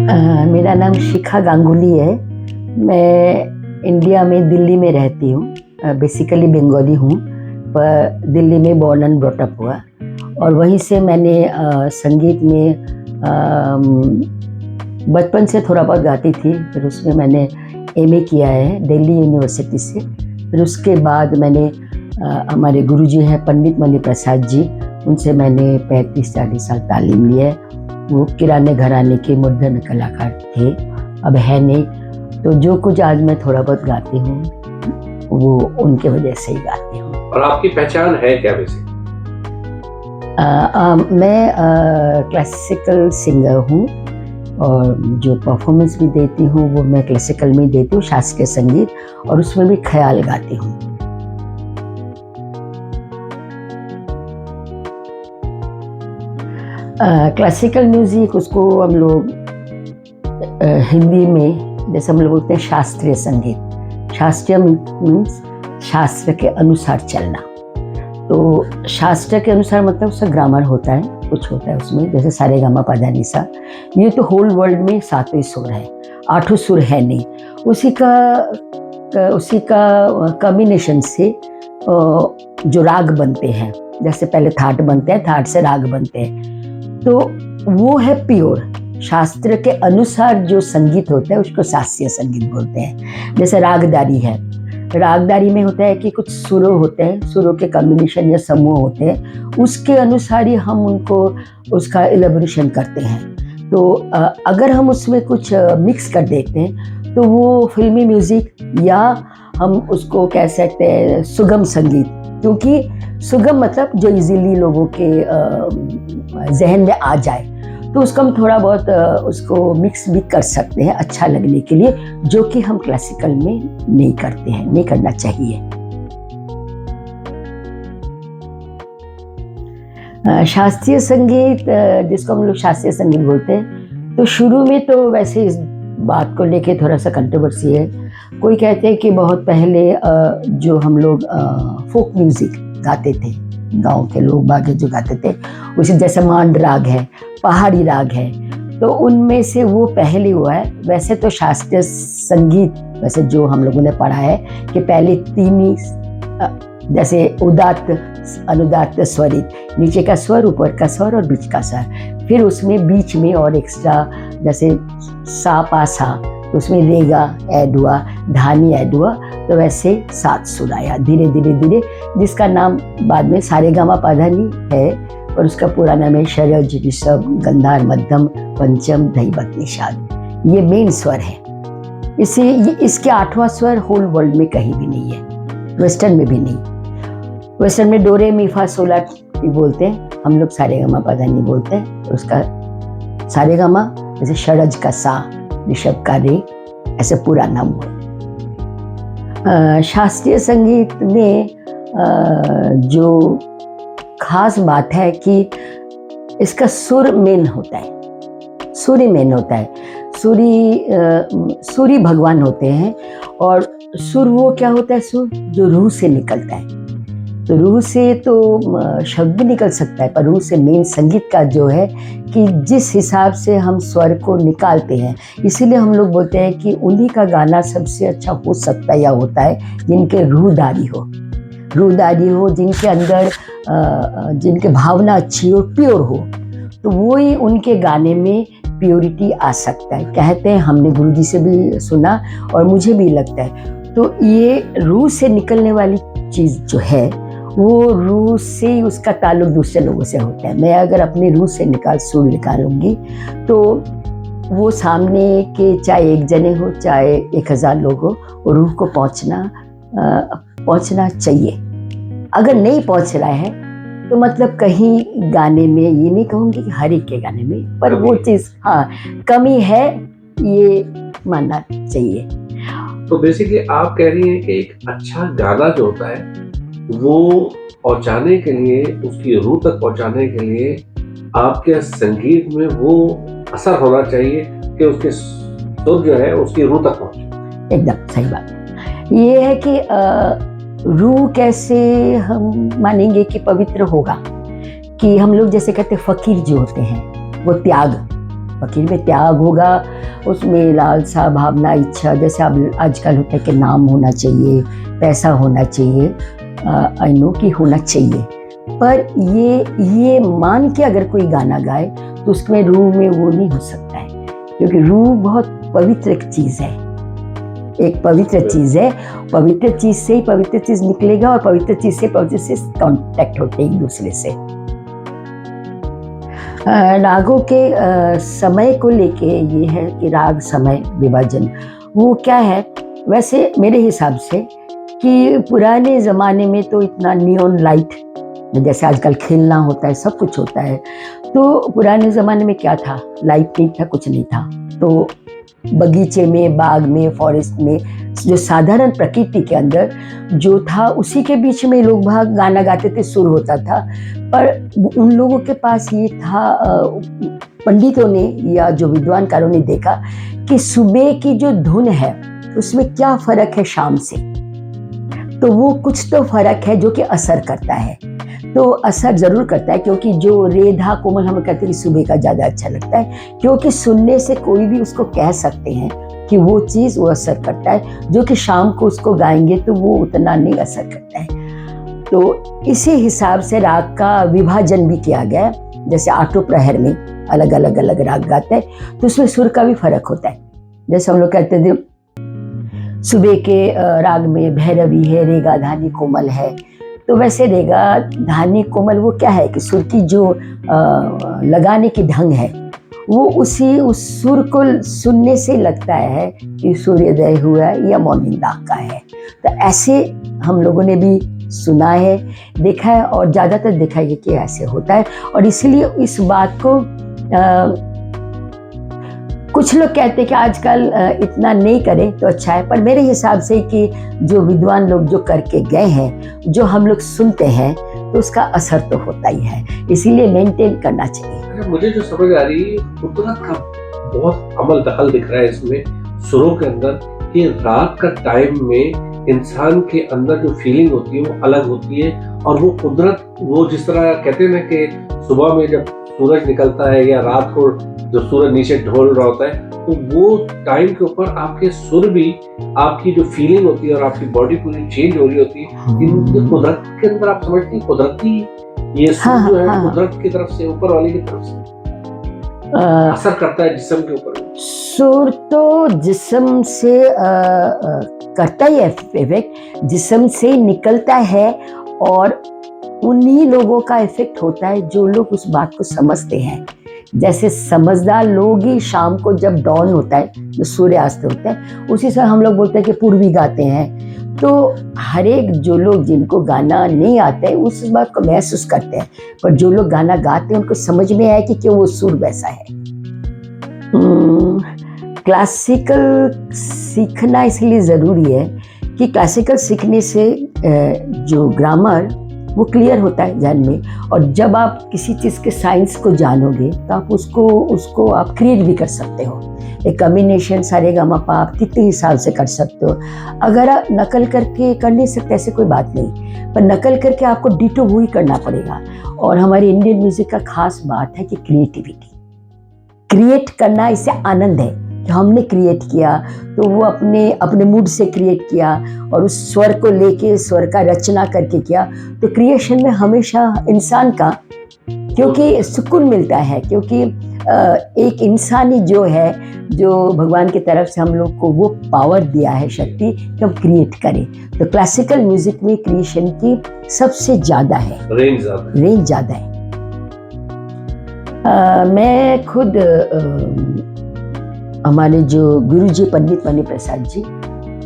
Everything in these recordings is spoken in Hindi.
मेरा नाम शिखा गांगुली है। मैं इंडिया में दिल्ली में रहती हूँ। बेसिकली बंगाली हूँ, पर दिल्ली में बॉर्न एंड ब्रॉट अप हुआ और वहीं से मैंने संगीत में बचपन से थोड़ा बहुत गाती थी। फिर उसमें मैंने एमए किया है दिल्ली यूनिवर्सिटी से। फिर उसके बाद मैंने हमारे गुरुजी हैं पंडित मणि प्रसाद जी, उनसे मैंने 35-40 साल तालीम ली है। वो किराने घराने के मूर्धन्य कलाकार थे, अब है नहीं। तो जो कुछ आज मैं थोड़ा बहुत गाती हूँ वो उनके वजह से ही गाती हूँ। और आपकी पहचान है क्या वैसे? मैं क्लासिकल सिंगर हूँ और जो परफॉर्मेंस भी देती हूँ वो मैं क्लासिकल में देती हूँ, शास्त्रीय संगीत, और उसमें भी ख्याल गाती हूँ। क्लासिकल म्यूज़िक उसको हम लोग हिंदी में जैसे हम लोग बोलते हैं शास्त्रीय संगीत। शास्त्रीय मीन्स शास्त्र के अनुसार चलना। तो शास्त्र के अनुसार मतलब उसका ग्रामर होता है, कुछ होता है उसमें, जैसे सारे गामा पाधा निसा। ये तो होल वर्ल्ड में 7 सुर है, 8 सुर है नहीं। उसी का कॉम्बिनेशन से जो राग बनते हैं, जैसे पहले थाट बनते हैं, थाट से राग बनते हैं, तो वो है प्योर शास्त्र के अनुसार जो संगीत होता है उसको शास्त्रीय संगीत बोलते हैं। जैसे रागदारी है, रागदारी में होता है कि कुछ सुरों होते हैं, सुरों के कॉम्बिनेशन या समूह होते हैं, उसके अनुसार ही हम उनको उसका इलेबोरेशन करते हैं। तो अगर हम उसमें कुछ मिक्स कर देते हैं तो वो फिल्मी म्यूज़िक, या हम उसको कह सकते हैं सुगम संगीत, क्योंकि सुगम मतलब जो इजीली लोगों के जहन में आ जाए, तो उसको हम थोड़ा बहुत उसको मिक्स भी कर सकते हैं अच्छा लगने के लिए, जो कि हम क्लासिकल में नहीं करते हैं, नहीं करना चाहिए। शास्त्रीय संगीत जिसको हम लोग शास्त्रीय संगीत बोलते हैं, तो शुरू में तो वैसे इस बात को लेके थोड़ा सा कंट्रोवर्सी है। कोई कहते हैं कि बहुत पहले जो हम लोग फोक म्यूजिक गाते थे, गांव के लोग बागे जो गाते थे, उसी जैसे मांड राग है, पहाड़ी राग है, तो उनमें से वो पहले हुआ है। वैसे तो शास्त्रीय संगीत वैसे जो हम लोगों ने पढ़ा है कि पहले 3 ही, जैसे उदात्त, अनुदात्त, स्वरित, नीचे का स्वर, ऊपर का स्वर और बीच का स्वर, फिर उसमें बीच में और एक्स्ट्रा जैसे सा पा सा, उसमें रेगा ऐड हुआ, धानी ऐड हुआ, तो वैसे 7 सुर आया धीरे धीरे धीरे, जिसका नाम बाद में सारेगामा पाधानी है, और उसका पूरा नाम है षडज, ऋषभ, गंधार, मध्यम, पंचम, धैवत, निषाद। ये मेन स्वर है। इसके 8वां स्वर होल वर्ल्ड में कहीं भी नहीं है, वेस्टर्न में भी नहीं। वेस्टर्न में डोरे मी फा सोला बोलते हैं, हम लोग सारेगामा पाधानी बोलते हैं। और उसका सारेगामा जैसे षडज का सा, ऋषभ का रे, ऐसे पूरा नाम हुआ। शास्त्रीय संगीत में जो खास बात है कि इसका सुर मेन होता है, सूरी मेन होता है। सूरी भगवान होते हैं, और सुर वो क्या होता है, सुर जो रूह से निकलता है। तो रूह से तो शब्द भी निकल सकता है, पर रूह से मेन संगीत का जो है कि जिस हिसाब से हम स्वर को निकालते हैं, इसीलिए हम लोग बोलते हैं कि उन्हीं का गाना सबसे अच्छा हो सकता है या होता है जिनके रूहदारी हो, जिनके अंदर जिनके भावना अच्छी हो, प्योर हो, तो वो ही उनके गाने में प्योरिटी आ सकता है। कहते हैं, हमने गुरुजी से भी सुना और मुझे भी लगता है। तो ये रूह से निकलने वाली चीज़ जो है, वो रूह से ही उसका ताल्लुक दूसरे लोगों से होता है। मैं अगर अपनी रूह से सुर निकालूंगी तो वो सामने के चाहे 1 जने हो चाहे 1000 लोग हो, वो रूह को पहुंचना चाहिए। अगर नहीं पहुंच रहा है तो मतलब कहीं गाने में, ये नहीं कहूँगी कि हर एक के गाने में, पर वो चीज़ कमी है, ये मानना चाहिए। तो बेसिकली आप कह रही हैं कि एक अच्छा गाना जो होता है वो पहुंचाने के लिए, उसकी रूह तक पहुंचाने के लिए आपके संगीत में वो असर होना चाहिए कि उसके सुर जो है उसकी रूह तक पहुंचे। एकदम सही बात। ये है कि रूह कैसे हम मानेंगे कि पवित्र होगा, कि हम लोग जैसे कहते फकीर जो होते हैं वो त्याग, फकीर में त्याग होगा, उसमें लालसा, भावना, इच्छा, जैसे अब आजकल होता है कि नाम होना चाहिए, पैसा होना चाहिए, आई नो कि होना चाहिए, पर ये मान के अगर कोई गाना गाए तो उसमें रूह में वो नहीं हो सकता है, क्योंकि रूह बहुत पवित्र एक चीज़ है, एक पवित्र चीज़ है। पवित्र चीज़ से ही पवित्र चीज़ निकलेगा, और पवित्र चीज़ से पवित्र चीज़ कांटेक्ट होते हैं एक दूसरे से। रागों के समय को लेके ये है कि राग समय विभाजन वो क्या है, वैसे मेरे हिसाब से कि पुराने ज़माने में तो इतना नियॉन लाइट, जैसे आजकल खेलना होता है, सब कुछ होता है, तो पुराने ज़माने में क्या था, लाइट नहीं था, कुछ नहीं था, तो बगीचे में, बाग में, फॉरेस्ट में, जो साधारण प्रकृति के अंदर जो था उसी के बीच में लोग भाग गाना गाते थे, सुर होता था। पर उन लोगों के पास ये था, पंडितों ने या जो विद्वानकारों ने देखा कि सुबह की जो धुन है उसमें क्या फ़र्क है शाम से, तो वो कुछ तो फ़र्क है जो कि असर करता है, तो असर ज़रूर करता है, क्योंकि जो रेधा कोमल हम कहते हैं कि सुबह का ज़्यादा अच्छा लगता है, क्योंकि सुनने से कोई भी उसको कह सकते हैं कि वो चीज़ वो असर करता है, जो कि शाम को उसको गाएंगे तो वो उतना नहीं असर करता है। तो इसी हिसाब से राग का विभाजन भी किया गया है, जैसे आठों प्रहर में अलग अलग राग गाते हैं, तो उसमें सुर का भी फर्क होता है। जैसे हम लोग कहते थे सुबह के राग में भैरवी है, रेगा धानी कोमल है, तो वैसे रेगा धानी कोमल वो क्या है कि सुर की जो लगाने की ढंग है वो उस सुर को सुनने से लगता है कि सूर्योदय हुआ या मॉर्निंग राग का है। तो ऐसे हम लोगों ने भी सुना है, देखा है, और ज़्यादातर देखा है कि ऐसे होता है, और इसलिए इस बात को कुछ लोग कहते हैं कि आजकल इतना नहीं करें तो अच्छा है, पर मेरे हिसाब से कि जो विद्वान लोग जो करके गए हैं, जो हम लोग सुनते हैं, तो उसका असर तो होता ही है, इसीलिए मेंटेन करना चाहिए। मुझे जो समझ आ रही है, कुदरत का बहुत अमल दखल दिख रहा है इसमें सुरों के अंदर, कि रात का टाइम में इंसान के अंदर जो फीलिंग होती है वो अलग होती है, और वो कुदरत, वो जिस तरह कहते हैं ना कि सुबह में जब सूरज निकलता है या रात को जो सूरज नीचे ढल रहा होता है, तो वो टाइम के ऊपर आपके सुर भी, आपकी जो फीलिंग होती है और आपकी बॉडी पूरी चेंज हो रही होती है। इन कुदरत के अंदर आप समझते हैं कुदरती ये सुर जो है कुदरत की तरफ से, ऊपर वाले की तरफ से असर करता है जिस्म के ऊपर। सुर तो जिस्म से करता ही इफेक्ट, जिस्म से निकलता है, और उन्हीं लोगों का इफेक्ट होता है जो लोग उस बात को समझते हैं। जैसे समझदार लोग ही शाम को जब डॉन होता है, जो सूर्यास्त होता है, उसी से हम लोग बोलते हैं कि पूर्वी गाते हैं। तो हर एक जो लोग जिनको गाना नहीं आता है उस बात को महसूस करते हैं, पर जो लोग गाना गाते हैं उनको समझ में आया कि क्यों वो सुर वैसा है। क्लासिकल सीखना इसलिए ज़रूरी है कि क्लासिकल सीखने से जो ग्रामर वो क्लियर होता है जहन में, और जब आप किसी चीज़ के साइंस को जानोगे तो आप उसको आप क्रिएट भी कर सकते हो। एक कॉम्बिनेशन सारेगामापा आप कितने हिसाब से कर सकते हो। अगर आप नकल करके कर नहीं सकते ऐसे कोई बात नहीं, पर नकल करके आपको डिटो वही करना पड़ेगा। और हमारे इंडियन म्यूज़िक का खास बात है कि क्रिएटिविटी, क्रिएट करना, इससे आनंद है कि हमने क्रिएट किया, तो वो अपने मूड से क्रिएट किया और उस स्वर को लेके स्वर का रचना करके किया। तो क्रिएशन में हमेशा इंसान का क्योंकि सुकून मिलता है, क्योंकि एक इंसानी जो है, जो भगवान की तरफ से हम लोग को वो पावर दिया है, शक्ति कि हम क्रिएट करें। तो क्लासिकल म्यूजिक में क्रिएशन की सबसे ज़्यादा है, रेंज ज़्यादा है। मैं खुद हमारे जो गुरुजी पंडित मणि प्रसाद जी,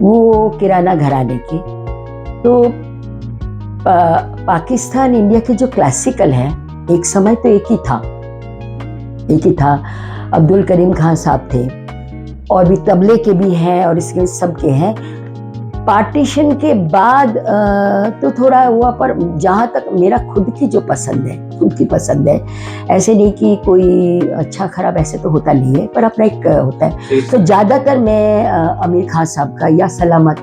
वो किराना घराने के, तो पाकिस्तान इंडिया के जो क्लासिकल है, एक समय तो एक ही था। अब्दुल करीम खान साहब थे, और भी तबले के भी हैं और इसके सब के हैं। पार्टीशन के बाद तो थोड़ा हुआ, पर जहाँ तक मेरा खुद की जो पसंद है, ऐसे नहीं कि कोई अच्छा खराब ऐसे तो होता नहीं है, पर अपना एक होता है। तो ज़्यादातर मैं आमिर खान साहब का या सलामत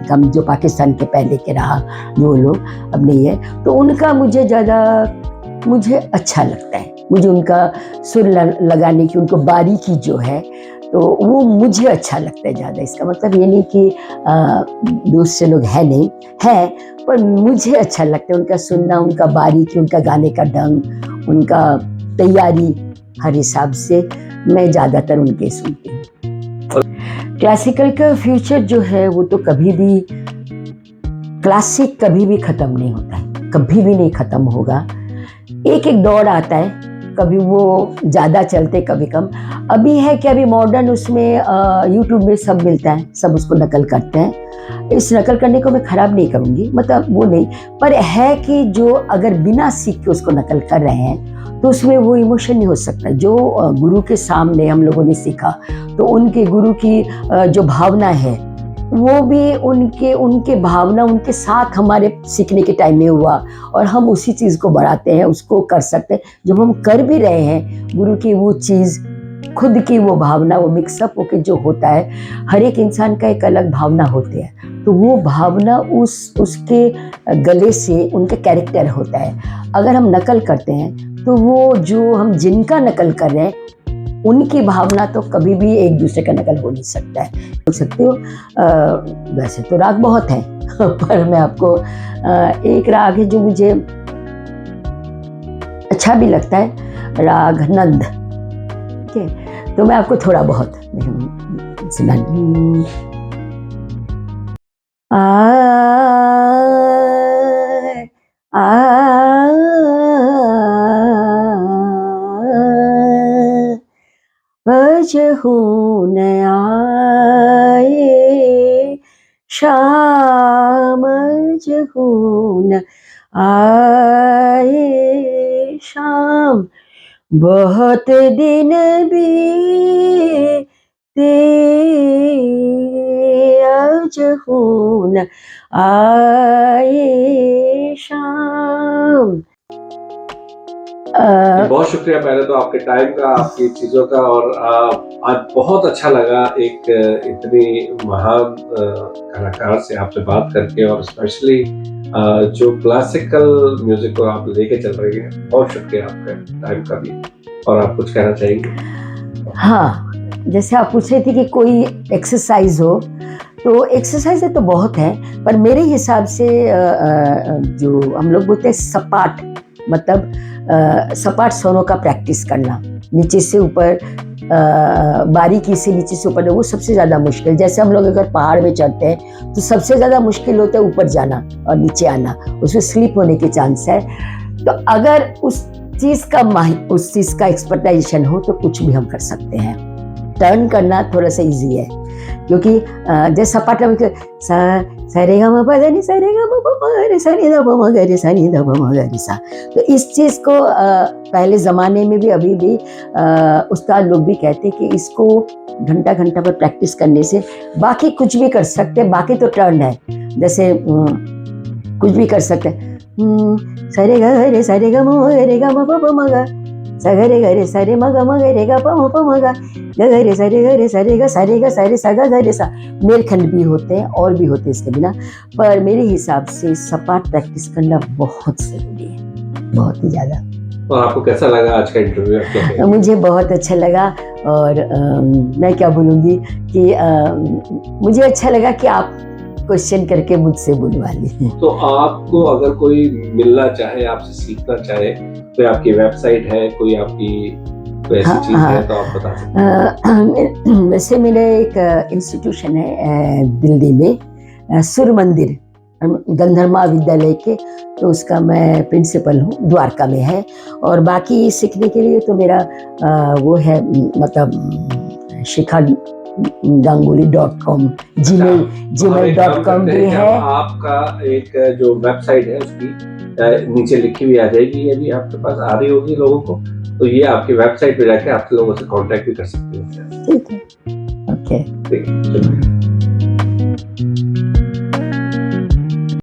जो पाकिस्तान के पहले के रहा, जो लोग अब नहीं है, तो उनका मुझे ज़्यादा मुझे अच्छा लगता है। मुझे उनका सुर लगाने की, उनको बारीकी जो है, तो वो मुझे अच्छा लगता है ज़्यादा। इसका मतलब ये नहीं कि दूसरे लोग है नहीं, है, पर मुझे अच्छा लगता है उनका सुनना, उनका बारीकी, उनका गाने का ढंग, उनका तैयारी, हर हिसाब से मैं ज़्यादातर उनके सुनती हूँ। क्लासिकल का फ्यूचर जो है वो तो कभी भी, क्लासिक कभी भी ख़त्म नहीं होता है, कभी भी नहीं ख़त्म होगा। एक एक दौर आता है, कभी वो ज़्यादा चलते, कभी कम। अभी है कि अभी मॉडर्न उसमें यूट्यूब में सब मिलता है, सब उसको नकल करते हैं। इस नकल करने को मैं ख़राब नहीं करूँगी, मतलब वो नहीं, पर है कि जो अगर बिना सीख के उसको नकल कर रहे हैं तो उसमें वो इमोशन नहीं हो सकता। जो गुरु के सामने हम लोगों ने सीखा, तो उनके गुरु की जो भावना है, वो भी उनके भावना उनके साथ हमारे सीखने के टाइम में हुआ, और हम उसी चीज़ को बढ़ाते हैं, उसको कर सकते हैं। जब हम कर भी रहे हैं, गुरु की वो चीज़, खुद की वो भावना, वो मिक्सअप होके जो होता है, हर एक इंसान का एक अलग भावना होती है, तो वो भावना उसके गले से उनका कैरेक्टर होता है। अगर हम नकल करते हैं तो वो जो हम जिनका नकल कर रहे हैं, उनकी भावना तो कभी भी एक दूसरे का नकल हो नहीं सकता है। बोल सकते हो वैसे तो राग बहुत हैं पर मैं आपको एक राग है जो मुझे अच्छा भी लगता है, राग नंद। ठीक है, तो मैं आपको थोड़ा बहुत सुना। अजहू न आए शाम, अजहू न आए शाम, बहुत दिन बीते अजहू न आए शाम। बहुत शुक्रिया पहले तो आपके टाइम का, आपकी चीज़ों का, और आज बहुत अच्छा लगा एक इतनी महान कलाकार से आपसे बात करके, और स्पेशली जो क्लासिकल म्यूजिक को आप लेके चल रही हैं। बहुत शुक्रिया आपका टाइम का भी। और आप कुछ कहना चाहेंगे? हाँ, जैसे आप पूछ रहे थे कि कोई एक्सरसाइज हो, तो एक्सरसाइज तो बहुत है, पर मेरे हिसाब से जो हम लोग बोलते हैं सपाट, मतलब सपाट स्वरों का प्रैक्टिस करना, नीचे से ऊपर, बारीकी से नीचे से ऊपर, वो सबसे ज़्यादा मुश्किल। जैसे हम लोग अगर पहाड़ में चढ़ते हैं तो सबसे ज़्यादा मुश्किल होता है ऊपर जाना और नीचे आना, उसमें स्लिप होने के चांस है। तो अगर उस चीज़ का एक्सपर्टाइजेशन हो तो कुछ भी हम कर सकते हैं। टर्न करना थोड़ा सा इजी है, क्योंकि जैसे सपाट में सरे गा मा पा धा नि सरे गा मा पा मा गा रे सा नि धा पा मा गा रे सा नि धा पा मा गा रे सा। तो इस चीज़ को पहले ज़माने में भी, अभी भी उस्ताद लोग भी कहते हैं कि इसको घंटा घंटा पर प्रैक्टिस करने से बाकी कुछ भी कर सकते हैं। बाकी तो टर्न है, जैसे कुछ भी कर सकते हैं। सरे गा रे गा मा पा मा गा, सा रे सरे मा रे गा पा मा गा, ग रे सरे गा सरे सा गा रे सा। मेलखंड भी होते हैं और भी होते हैं इसके बिना, पर मेरे हिसाब से सपाट प्रैक्टिस करना बहुत ज़रूरी है, बहुत ही ज़्यादा। और आपको कैसा लगा आज का इंटरव्यू? मुझे बहुत अच्छा लगा, और मैं क्या बोलूँगी कि मुझे अच्छा लगा कि आप क्वेश्चन करके मुझसे बुलवा लिए। तो आपको अगर कोई मिलना चाहे, आपसे सीखना चाहे, कोई आपकी वेबसाइट है, कोई आपकी कोई ऐसी चीज़ है तो आप बता सकते हैं। वैसे मेरा एक इंस्टीट्यूशन है दिल्ली में, सुर मंदिर गंधर्व विद्यालय के, तो उसका मैं प्रिंसिपल हूँ, द्वारका में है। और बाकी सीखने के लिए तो मेरा वो है, मतलब शिखा ganguly.com, gmail.com भी है। आपका एक जो वेबसाइट है उसकी नीचे लिखी हुई आ जाएगी, यदि आपके पास आ रही होगी लोगों को, तो ये आपकी वेबसाइट पे जाके आप लोगों से कांटेक्ट भी कर सकते हैं। ठीक है, ओके। ठीक है, चलिए।